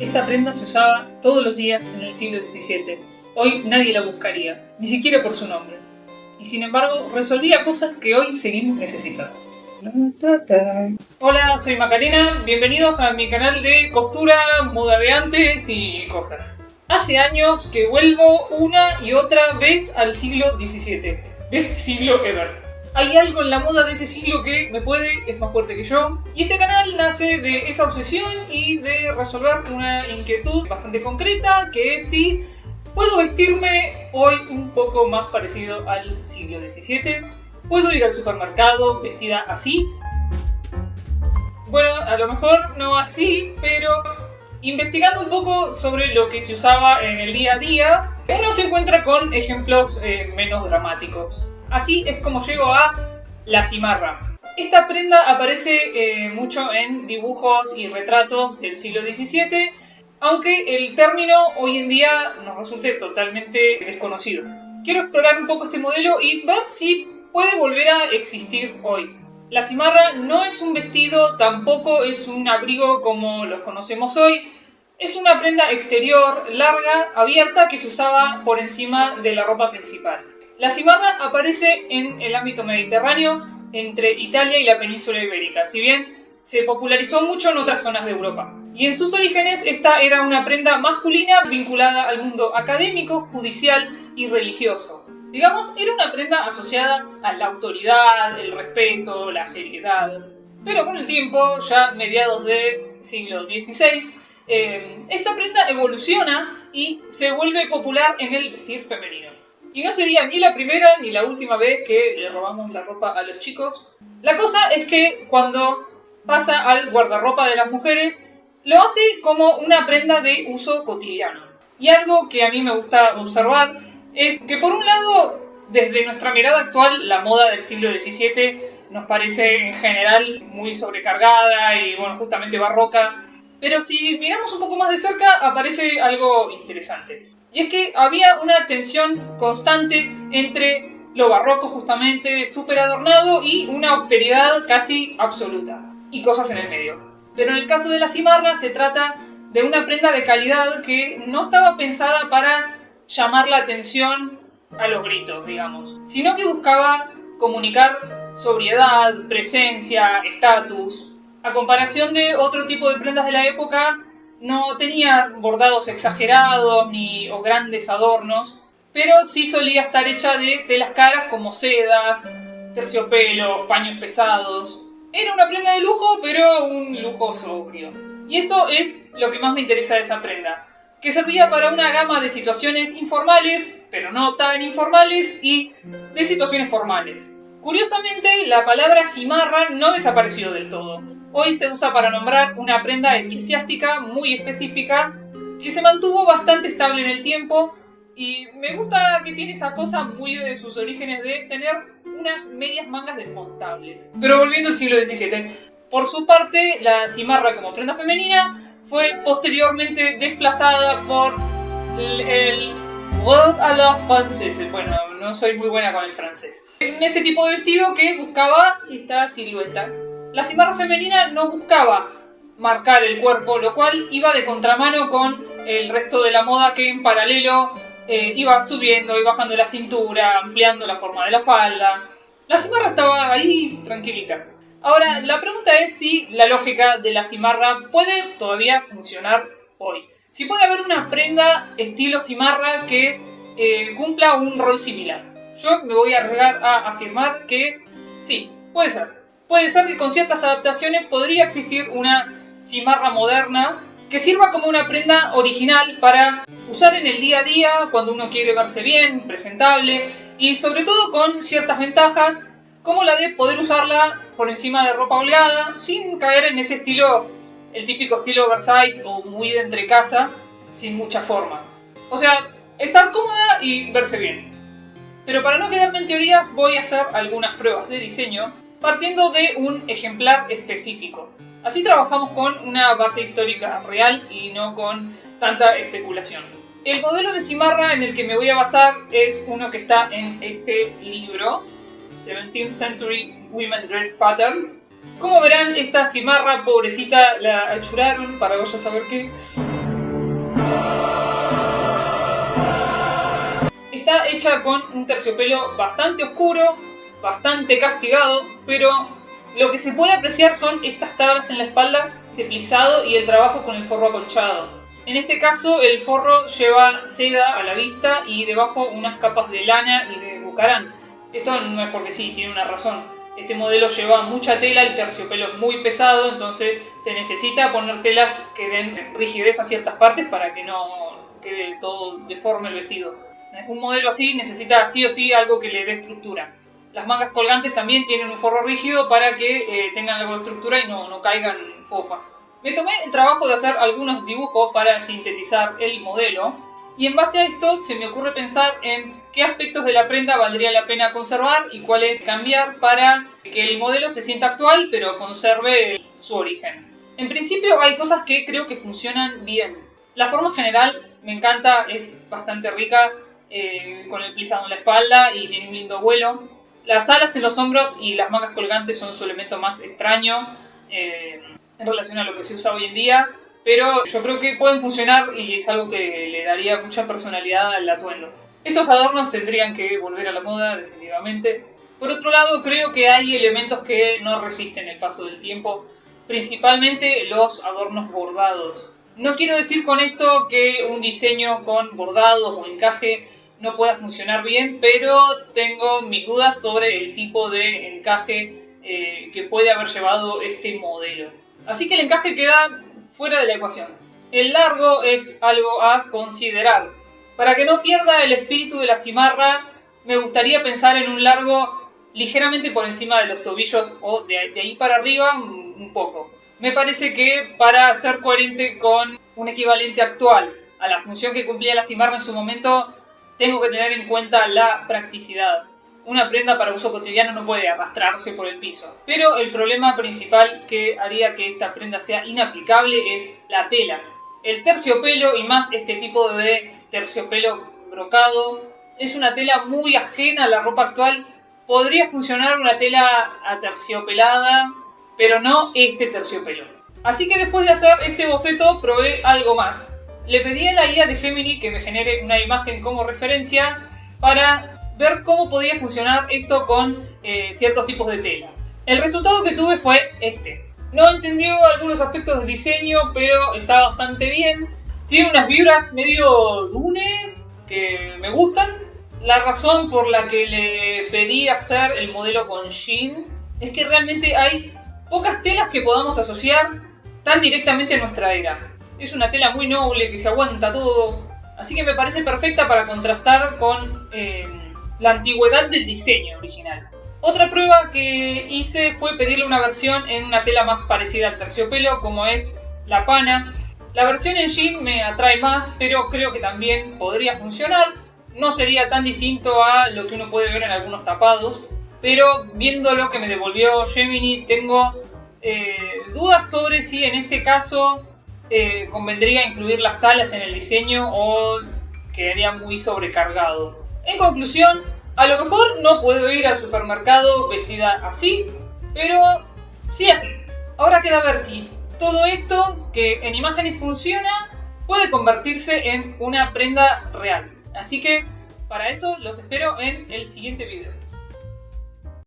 Esta prenda se usaba todos los días en el siglo XVII. Hoy nadie la buscaría, ni siquiera por su nombre. Y sin embargo, resolvía cosas que hoy seguimos necesitando. Hola, soy Macarena, bienvenidos a mi canal de costura, moda de antes y cosas. Hace años que vuelvo una y otra vez al siglo XVII. Best siglo ever. Hay algo en la moda de ese siglo que me puede, es más fuerte que yo. Y este canal nace de esa obsesión y de resolver una inquietud bastante concreta, que es si puedo vestirme hoy un poco más parecido al siglo XVII. ¿Puedo ir al supermercado vestida así? Bueno, a lo mejor no así, pero investigando un poco sobre lo que se usaba en el día a día, uno se encuentra con ejemplos menos dramáticos. Así es como llego a la cimarra. Esta prenda aparece mucho en dibujos y retratos del siglo XVII, aunque el término hoy en día nos resulte totalmente desconocido. Quiero explorar un poco este modelo y ver si puede volver a existir hoy. La cimarra no es un vestido, tampoco es un abrigo como los conocemos hoy. Es una prenda exterior, larga, abierta, que se usaba por encima de la ropa principal. La cimarra aparece en el ámbito mediterráneo, entre Italia y la península ibérica, si bien se popularizó mucho en otras zonas de Europa. Y en sus orígenes esta era una prenda masculina vinculada al mundo académico, judicial y religioso. Digamos, era una prenda asociada a la autoridad, el respeto, la seriedad. Pero con el tiempo, ya mediados del siglo XVI, esta prenda evoluciona y se vuelve popular en el vestir femenino. Y no sería ni la primera ni la última vez que le robamos la ropa a los chicos. La cosa es que cuando pasa al guardarropa de las mujeres, lo hace como una prenda de uso cotidiano. Y algo que a mí me gusta observar es que, por un lado, desde nuestra mirada actual, la moda del siglo XVII nos parece en general muy sobrecargada y, bueno, justamente barroca. Pero si miramos un poco más de cerca, aparece algo interesante. Y es que había una tensión constante entre lo barroco, justamente, súper adornado, y una austeridad casi absoluta. Y cosas en el medio. Pero en el caso de la cimarra se trata de una prenda de calidad que no estaba pensada para llamar la atención a los gritos, digamos, sino que buscaba comunicar sobriedad, presencia, estatus. A comparación de otro tipo de prendas de la época, no tenía bordados exagerados o grandes adornos, pero sí solía estar hecha de telas caras como sedas, terciopelo, paños pesados. Era una prenda de lujo, pero un lujo sobrio. Y eso es lo que más me interesa de esa prenda, que servía para una gama de situaciones informales, pero no tan informales, y de situaciones formales. Curiosamente, la palabra cimarra no desapareció del todo. Hoy se usa para nombrar una prenda eclesiástica muy específica que se mantuvo bastante estable en el tiempo, y me gusta que tiene esa cosa muy de sus orígenes de tener unas medias mangas desmontables. Pero volviendo al siglo XVII, por su parte, la cimarra como prenda femenina fue posteriormente desplazada por el robe à la française. Bueno, no soy muy buena con el francés. En este tipo de vestido que buscaba esta silueta. La cimarra femenina no buscaba marcar el cuerpo, lo cual iba de contramano con el resto de la moda, que en paralelo iba subiendo y bajando la cintura, ampliando la forma de la falda. La cimarra estaba ahí tranquilita. Ahora, la pregunta es si la lógica de la cimarra puede todavía funcionar hoy. Si puede haber una prenda estilo cimarra que cumpla un rol similar. Yo me voy a arriesgar a afirmar que sí, puede ser. Puede ser que con ciertas adaptaciones podría existir una cimarra moderna que sirva como una prenda original para usar en el día a día cuando uno quiere verse bien, presentable, y sobre todo con ciertas ventajas, como la de poder usarla por encima de ropa holgada, sin caer en ese estilo, el típico estilo Versailles o muy de entrecasa, sin mucha forma. O sea, estar cómoda y verse bien. Pero para no quedarme en teorías, voy a hacer algunas pruebas de diseño, partiendo de un ejemplar específico. Así trabajamos con una base histórica real y no con tanta especulación. El modelo de cimarra en el que me voy a basar es uno que está en este libro, 17th Century Women Dress Patterns, Como verán, esta cimarra pobrecita la achuraron para vaya a saber qué. Está hecha con un terciopelo bastante oscuro, bastante castigado, pero lo que se puede apreciar son estas tablas en la espalda de plisado y el trabajo con el forro acolchado. En este caso el forro lleva seda a la vista y debajo unas capas de lana y de bucarán. Esto no es porque sí, tiene una razón. Este modelo lleva mucha tela, el terciopelo es muy pesado, entonces se necesita poner telas que den rigidez a ciertas partes para que no quede todo deforme el vestido. Un modelo así necesita sí o sí algo que le dé estructura. Las mangas colgantes también tienen un forro rígido para que tengan algo de estructura y no caigan fofas. Me tomé el trabajo de hacer algunos dibujos para sintetizar el modelo. Y en base a esto se me ocurre pensar en qué aspectos de la prenda valdría la pena conservar y cuáles cambiar para que el modelo se sienta actual pero conserve su origen. En principio hay cosas que creo que funcionan bien. La forma general me encanta, es bastante rica, con el plisado en la espalda y tiene un lindo vuelo. Las alas en los hombros y las mangas colgantes son su elemento más extraño en relación a lo que se usa hoy en día. Pero yo creo que pueden funcionar y es algo que le daría mucha personalidad al atuendo. Estos adornos tendrían que volver a la moda, definitivamente. Por otro lado, creo que hay elementos que no resisten el paso del tiempo, principalmente los adornos bordados. No quiero decir con esto que un diseño con bordados o encaje no pueda funcionar bien, pero tengo mis dudas sobre el tipo de encaje que puede haber llevado este modelo. Así que el encaje queda fuera de la ecuación. El largo es algo a considerar. Para que no pierda el espíritu de la cimarra, me gustaría pensar en un largo ligeramente por encima de los tobillos o de ahí para arriba un poco. Me parece que para ser coherente con un equivalente actual a la función que cumplía la cimarra en su momento, tengo que tener en cuenta la practicidad. Una prenda para uso cotidiano no puede arrastrarse por el piso. Pero el problema principal que haría que esta prenda sea inaplicable es la tela. El terciopelo, y más este tipo de terciopelo brocado, es una tela muy ajena a la ropa actual. Podría funcionar una tela aterciopelada, pero no este terciopelo. Así que después de hacer este boceto probé algo más. Le pedí a la guía de Gemini que me genere una imagen como referencia para ver cómo podía funcionar esto con ciertos tipos de tela. El resultado que tuve fue este. No entendió algunos aspectos del diseño, pero está bastante bien. Tiene unas vibras medio dune que me gustan. La razón por la que le pedí hacer el modelo con jean es que realmente hay pocas telas que podamos asociar tan directamente a nuestra era. Es una tela muy noble que se aguanta todo, así que me parece perfecta para contrastar con la antigüedad del diseño original. Otra prueba que hice fue pedirle una versión en una tela más parecida al terciopelo, como es la pana. La versión en jean me atrae más, pero creo que también podría funcionar. No sería tan distinto a lo que uno puede ver en algunos tapados, pero viendo lo que me devolvió Gemini, tengo dudas sobre si en este caso convendría incluir las alas en el diseño o quedaría muy sobrecargado. En conclusión, a lo mejor no puedo ir al supermercado vestida así, pero sí así. Ahora queda ver si todo esto que en imágenes funciona puede convertirse en una prenda real. Así que para eso los espero en el siguiente video.